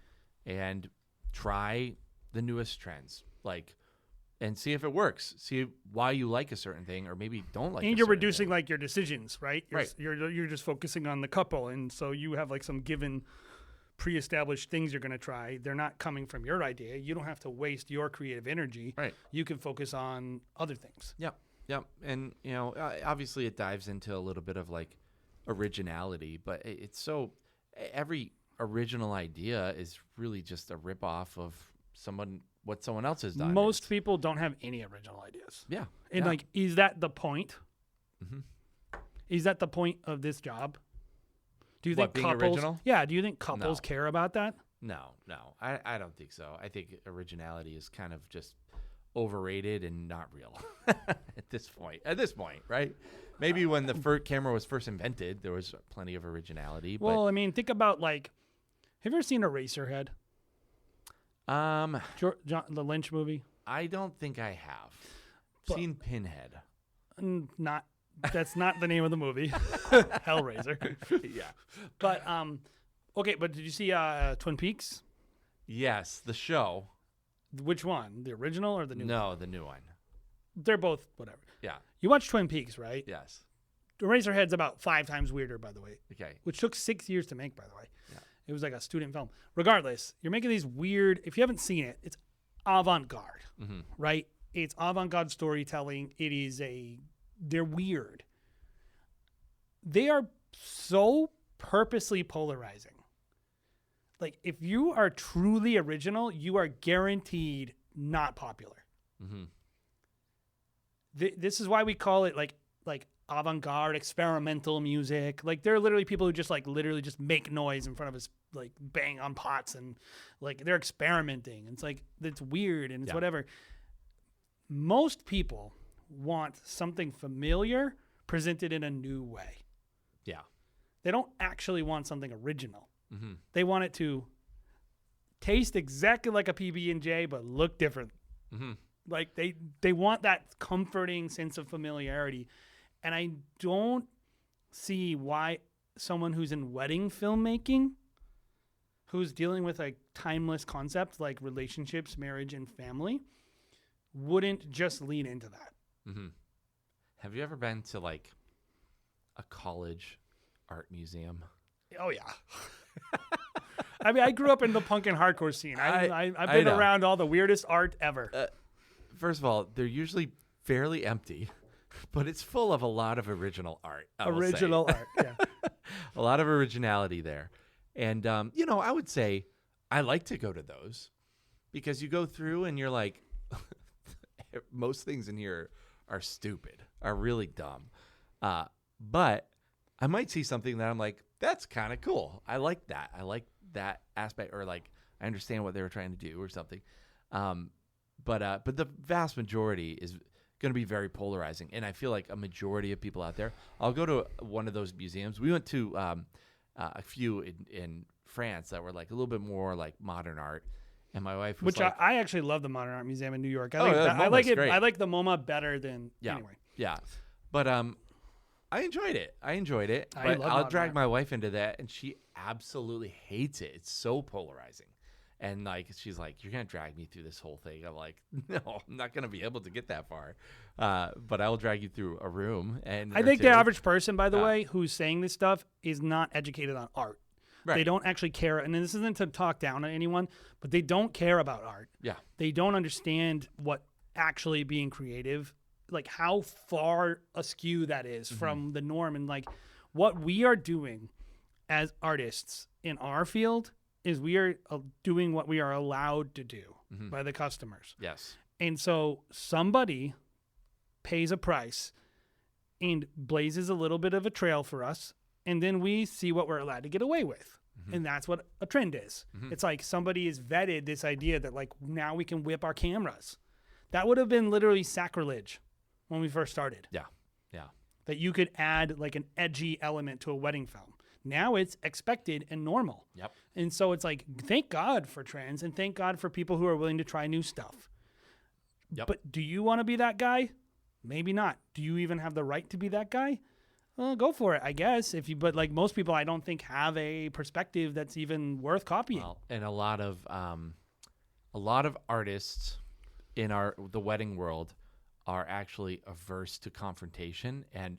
and try the newest trends, like, and see if it works, see why you like a certain thing or maybe don't like. And you're reducing like your decisions, right? Right. You're just focusing on the couple, and so you have like some given pre-established things you're going to try. They're not coming from your idea. You don't have to waste your creative energy. Right. You can focus on other things. Yep. And, you know, obviously it dives into a little bit of like originality, but every original idea is really just a ripoff of what someone else has done. Most people don't have any original ideas. Yeah. And like, is that the point? Is that the point of this job? Do you think being couples? original? Yeah. Do you think couples No. care about that? No, I don't think so. I think originality is kind of just overrated and not real at this point, right? Maybe when the camera was first invented, there was plenty of originality. Well, I mean, think about like, have you ever seen Eraserhead? But The Lynch movie? I don't think I have. Seen Pinhead. That's not the name of the movie. Hellraiser. Yeah. But okay, but did you see Twin Peaks? Yes, the show. Which one? The original or the new one? No, the new one. They're both whatever. Yeah. You watch Twin Peaks, right? Yes. Eraserhead's about 5 times weirder, by the way. Okay. Which took 6 years to make, by the way. Yeah. It was like a student film. Regardless, you're making these weird, if you haven't seen it, it's avant-garde, right? It's avant-garde storytelling. They're weird. They are so purposely polarizing. Like, if you are truly original, you are guaranteed not popular. This is why we call it like avant-garde experimental music. Like, there are literally people who just literally just make noise in front of us, like bang on pots, and like they're experimenting. And it's like, it's weird and it's whatever. Most people want something familiar presented in a new way. Yeah. They don't actually want something original. They want it to taste exactly like a PB&J but look different. Like they want that comforting sense of familiarity. And I don't see why someone who's in wedding filmmaking, who's dealing with a timeless concept like relationships, marriage, and family, wouldn't just lean into that. Have you ever been to like a college art museum? Oh, yeah. I mean, I grew up in the punk and hardcore scene. I've been know. around all the weirdest art ever. First of all, they're usually fairly empty, but it's full of a lot of original art. Original art, yeah. A lot of originality there. And, I would say I like to go to those because you go through and you're like, most things in here are stupid, are really dumb. But I might see something that I'm like, that's kind of cool. I like that. I like that aspect, or like I understand what they were trying to do or something. But the vast majority is going to be very polarizing. And I feel like a majority of people out there, I'll go to one of those museums. We went to a few in France that were like a little bit more like modern art. And my wife was I actually love the Modern Art Museum in New York. I like it. I like the MoMA better than anyway. Yeah. But I enjoyed it. But I'll drag my wife into that, and she absolutely hates it. It's so polarizing. And like she's like, "You're gonna drag me through this whole thing." I'm like, "No, I'm not gonna be able to get that far." But I will drag you through a room. And I think the average person, by the way, who's saying this stuff is not educated on art. Right. They don't actually care, and this isn't to talk down on anyone, but they don't care about art. Yeah, they don't understand what actually being creative, like how far askew that is from the norm, and like what we are doing as artists in our field is we are doing what we are allowed to do by the customers. Yes, and so somebody pays a price and blazes a little bit of a trail for us. And then we see what we're allowed to get away with. And that's what a trend is. It's like somebody has vetted this idea that like now we can whip our cameras. That would have been literally sacrilege when we first started. Yeah. Yeah. That you could add like an edgy element to a wedding film. Now it's expected and normal. Yep. And so it's like, thank God for trends and thank God for people who are willing to try new stuff. Yep. But do you want to be that guy? Maybe not. Do you even have the right to be that guy? Well, go for it, I guess. But like most people, I don't think have a perspective that's even worth copying. Well, and a lot of artists in the wedding world are actually averse to confrontation, and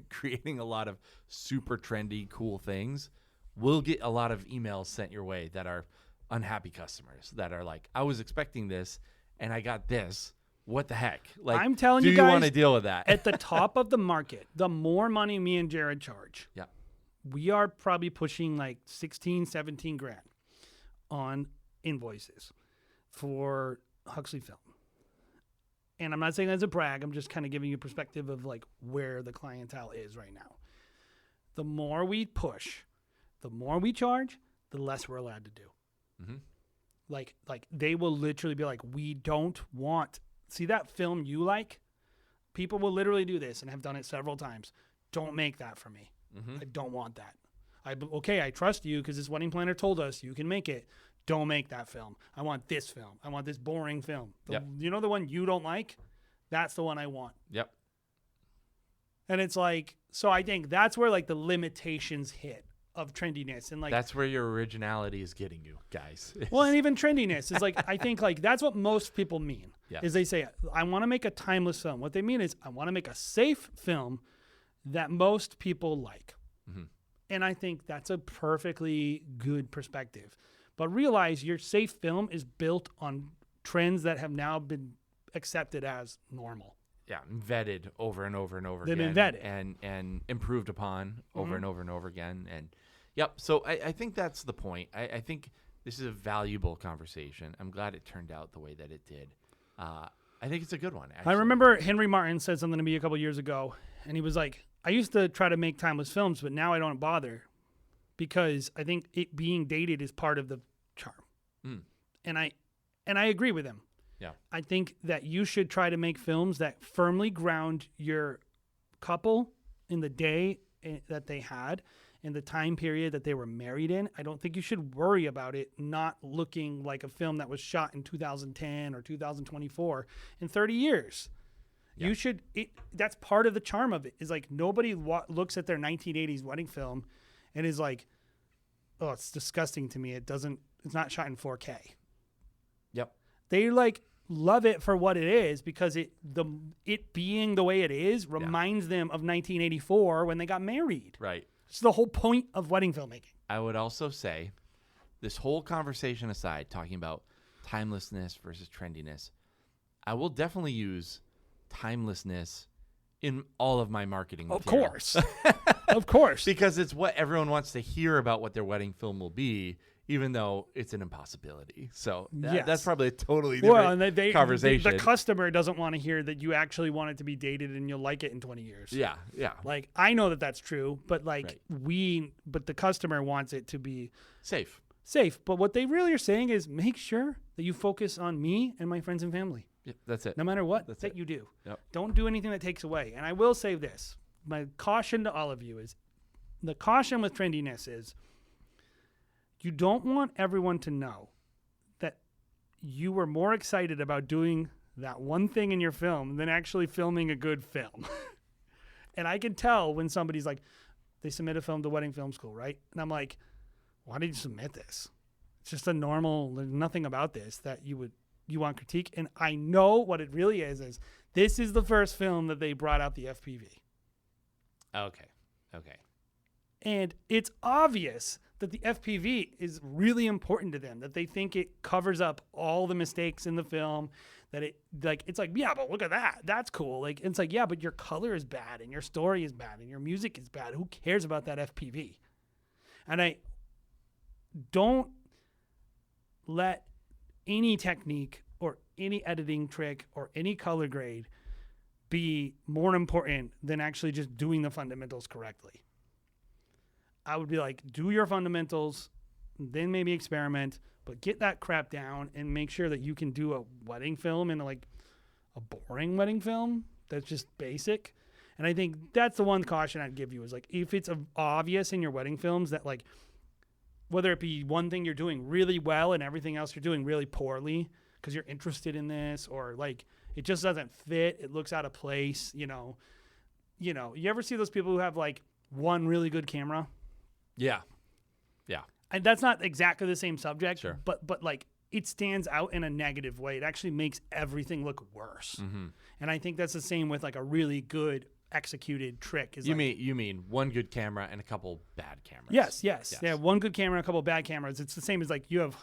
creating a lot of super trendy, cool things will get a lot of emails sent your way that are unhappy customers that are like, I was expecting this and I got this. What the heck? Like, I'm telling you guys, do you want to deal with that? At the top of the market, the more money me and Jared charge, we are probably pushing like 16, 17 grand on invoices for Huxley Film. And I'm not saying that as a brag. I'm just kind of giving you a perspective of like where the clientele is right now. The more we push, the more we charge, the less we're allowed to do. Like they will literally be like, we don't want... See that film you like? People will literally do this and have done it several times. Don't make that for me. I don't want that. I trust you because this wedding planner told us you can make it. Don't make that film. I want this film. I want this boring film. You know the one you don't like? That's the one I want. Yep. And it's like, so I think that's where like the limitations hit of trendiness. And like, That's where your originality is getting you, guys. well, and even trendiness is like, I think like that's what most people mean is they say, I want to make a timeless film. What they mean is I want to make a safe film that most people like. Mm-hmm. And I think that's a perfectly good perspective. But realize your safe film is built on trends that have now been accepted as normal. Yeah, vetted over and over and over They've again. been vetted. And improved upon over and over and over again. And yep, so I think that's the point. I think this is a valuable conversation. I'm glad it turned out the way that it did. I think it's a good one, actually. I remember Henry Martin said something to me a couple years ago, and he was like, I used to try to make timeless films, but now I don't bother because I think it being dated is part of the charm. Mm. And I agree with him. Yeah. I think that you should try to make films that firmly ground your couple in the day that they had, in the time period that they were married in. I don't think you should worry about it not looking like a film that was shot in 2010 or 2024 in 30 years. Yeah. You should, that's part of the charm of it, is like nobody looks at their 1980s wedding film and is like, oh, it's disgusting to me. It's not shot in 4K. Yep. They like love it for what it is because it being the way it is reminds them of 1984 when they got married. Right. It's the whole point of wedding filmmaking. I would also say, this whole conversation aside, talking about timelessness versus trendiness, I will definitely use timelessness in all of my marketing material. Of course. Of course. Because it's what everyone wants to hear about what their wedding film will be, even though it's an impossibility. So that's probably a totally different conversation. The customer doesn't want to hear that you actually want it to be dated and you'll like it in 20 years. Yeah, yeah. Like, I know that that's true, but like but the customer wants it to be safe. But what they really are saying is make sure that you focus on me and my friends and family. Yeah, that's it. No matter what that you do. Yep. Don't do anything that takes away. And I will say this. My caution to all of you is, the caution with trendiness is, you don't want everyone to know that you were more excited about doing that one thing in your film than actually filming a good film. And I can tell when somebody's like, they submit a film to Wedding Film School, right? And I'm like, why did you submit this? It's just a normal, there's nothing about this that you want critique. And I know what it really is this is the first film that they brought out the FPV. Okay. And it's obvious that the FPV is really important to them, that they think it covers up all the mistakes in the film, that it's like, yeah, but look at that. That's cool. Like, it's like, yeah, but your color is bad and your story is bad and your music is bad. Who cares about that FPV? And I don't let any technique or any editing trick or any color grade be more important than actually just doing the fundamentals correctly. I would be like, do your fundamentals, then maybe experiment, but get that crap down and make sure that you can do a wedding film and like a boring wedding film that's just basic. And I think that's the one caution I'd give you is like, if it's obvious in your wedding films that like, whether it be one thing you're doing really well and everything else you're doing really poorly because you're interested in this, or like it just doesn't fit, it looks out of place, you ever see those people who have like one really good camera? Yeah. And that's not exactly the same subject, sure, but like it stands out in a negative way. It actually makes everything look worse. Mm-hmm. And I think that's the same with like a really good executed trick. You mean one good camera and a couple bad cameras? Yes. Yeah, one good camera and a couple bad cameras. It's the same as like you have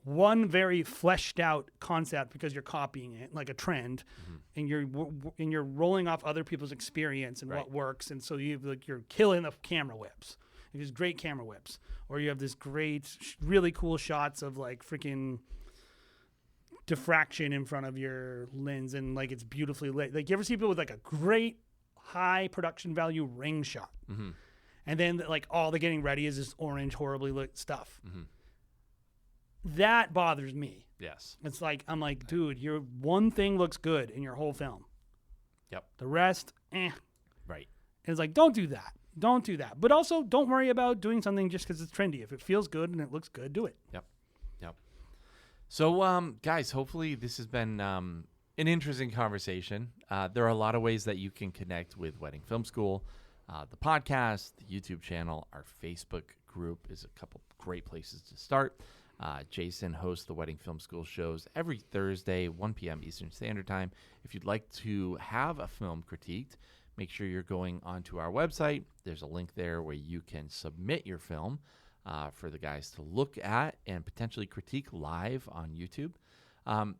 one very fleshed out concept because you're copying it like a trend, mm-hmm. and you're rolling off other people's experience and what works, and so you're killing the camera whips. There's great camera whips, or you have this great, really cool shots of like freaking diffraction in front of your lens, and like it's beautifully lit. Like you ever see people with like a great high production value ring shot, mm-hmm. and then like all the getting ready is this orange, horribly lit stuff. Mm-hmm. That bothers me. Yes, it's like I'm like, dude, your one thing looks good in your whole film. Yep. The rest, Right. And it's like, don't do that. Don't do that. But also, don't worry about doing something just because it's trendy. If it feels good and it looks good, do it. Yep. So, guys, hopefully this has been an interesting conversation. There are a lot of ways that you can connect with Wedding Film School. The podcast, the YouTube channel, our Facebook group is a couple great places to start. Jason hosts the Wedding Film School shows every Thursday, 1 p.m. Eastern Standard Time. If you'd like to have a film critiqued, make sure you're going onto our website. There's a link there where you can submit your film for the guys to look at and potentially critique live on YouTube.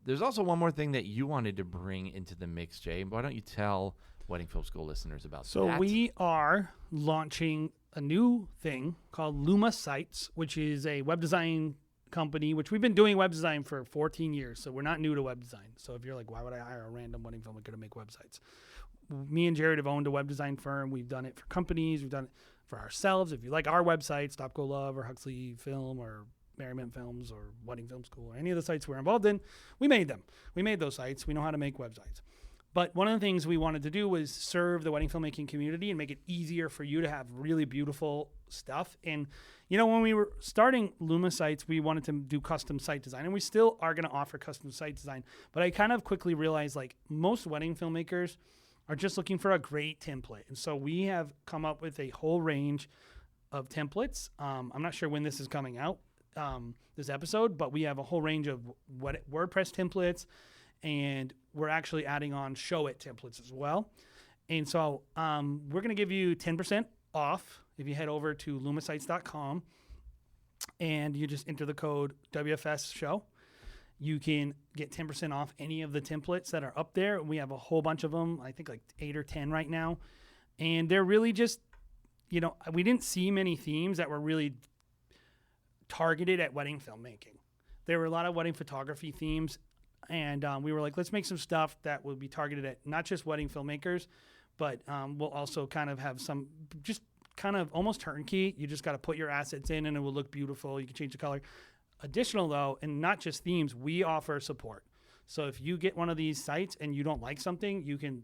There's also one more thing that you wanted to bring into the mix, Jay. Why don't you tell Wedding Film School listeners about that? So we are launching a new thing called Luma Sites, which is a web design company, which we've been doing web design for 14 years. So we're not new to web design. So if you're like, why would I hire a random wedding filmmaker to make websites? Me and Jared have owned a web design firm. We've done it for companies. We've done it for ourselves. If you like our website, Stop Go Love or Huxley Film or Merriment Films or Wedding Film School or any of the sites we're involved in, we made them. We made those sites. We know how to make websites. But one of the things we wanted to do was serve the wedding filmmaking community and make it easier for you to have really beautiful stuff. And, you know, when we were starting Luma Sites, we wanted to do custom site design, and we still are going to offer custom site design. But I kind of quickly realized, like, most wedding filmmakers are just looking for a great template. And so we have come up with a whole range of templates. I'm not sure when this is coming out, this episode, but we have a whole range of WordPress templates, and we're actually adding on Show It templates as well. And so we're going to give you 10% off if you head over to lumasites.com and you just enter the code WFS Show. You can get 10% off any of the templates that are up there. We have a whole bunch of them, I think like 8 or 10 right now. And they're really just, you know, we didn't see many themes that were really targeted at wedding filmmaking. There were a lot of wedding photography themes. And we were like, let's make some stuff that will be targeted at not just wedding filmmakers, but we'll also kind of have some just kind of almost turnkey. You just got to put your assets in and it will look beautiful. You can change the color. Additional, though, and not just themes, we offer support. So if you get one of these sites and you don't like something, you can,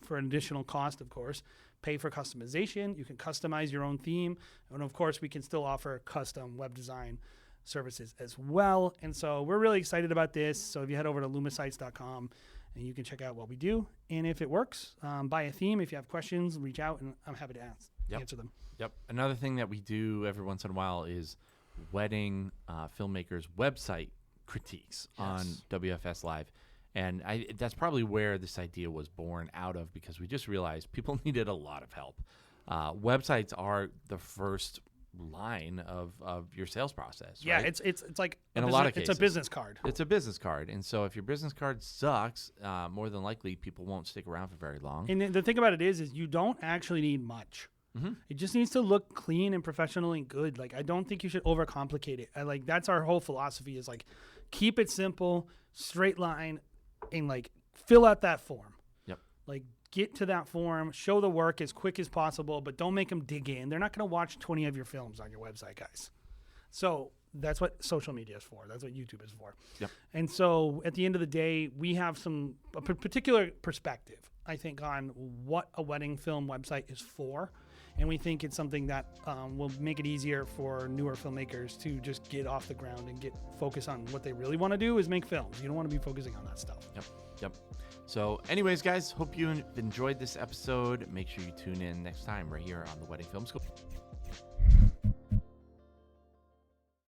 for an additional cost, of course, pay for customization. You can customize your own theme. And, of course, we can still offer custom web design services as well. And so we're really excited about this. So if you head over to lumasites.com and you can check out what we do. And if it works, buy a theme. If you have questions, reach out and I'm happy to answer them. Yep. Another thing that we do every once in a while is wedding filmmakers website critiques on WFS Live. And that's probably where this idea was born out of, because we just realized people needed a lot of help. Websites are the first line of your sales process. Yeah, right? it's like in a lot of cases, it's a business card. It's a business card, and so if your business card sucks, more than likely people won't stick around for very long. And the thing about it is you don't actually need much. Mm-hmm. It just needs to look clean and professional and good. Like, I don't think you should overcomplicate it. That's our whole philosophy is like, keep it simple, straight line, and like fill out that form. Yep. Like, get to that form, show the work as quick as possible, but don't make them dig in. They're not going to watch 20 of your films on your website, guys. So that's what social media is for. That's what YouTube is for. Yep. And so at the end of the day, we have a particular perspective, I think, on what a wedding film website is for. And we think it's something that will make it easier for newer filmmakers to just get off the ground and get focused on what they really want to do is make films. You don't want to be focusing on that stuff. Yep. So anyways, guys, hope you enjoyed this episode. Make sure you tune in next time right here on the Wedding Film School.